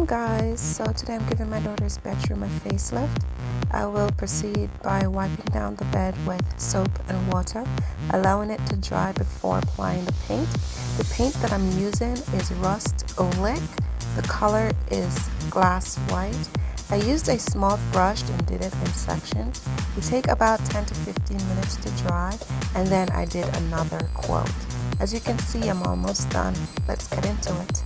guys, so today I'm giving my daughter's bedroom a facelift. I will proceed by wiping down the bed with soap and water, allowing it to dry before applying the paint. The paint that I'm using is Rust Olic. The color is glass white. I used a small brush and did it in sections. It take about 10 to 15 minutes to dry, and then I did another coat. As you can see, I'm almost done. Let's get into it.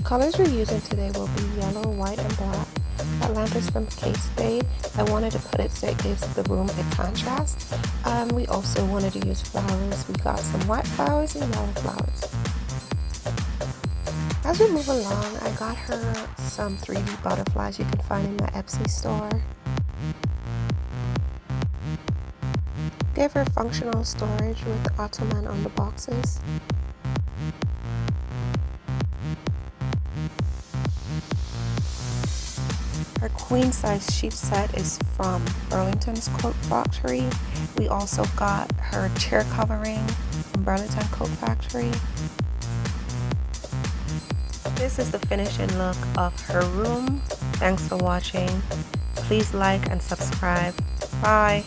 Colors we're using today will be yellow, white, and black. That lamp is from Case Spade. I wanted to put it so it gives the room a contrast. We also wanted to use flowers. We got some white flowers and yellow flowers. As we move along, I got her some 3D butterflies you can find in my Etsy store. Gave her functional storage with the ottoman on the boxes. Her queen size sheet set is from Burlington's Coat Factory. We also got her chair covering from Burlington Coat Factory. This is the finishing look of her room. Thanks for watching. Please like and subscribe. Bye.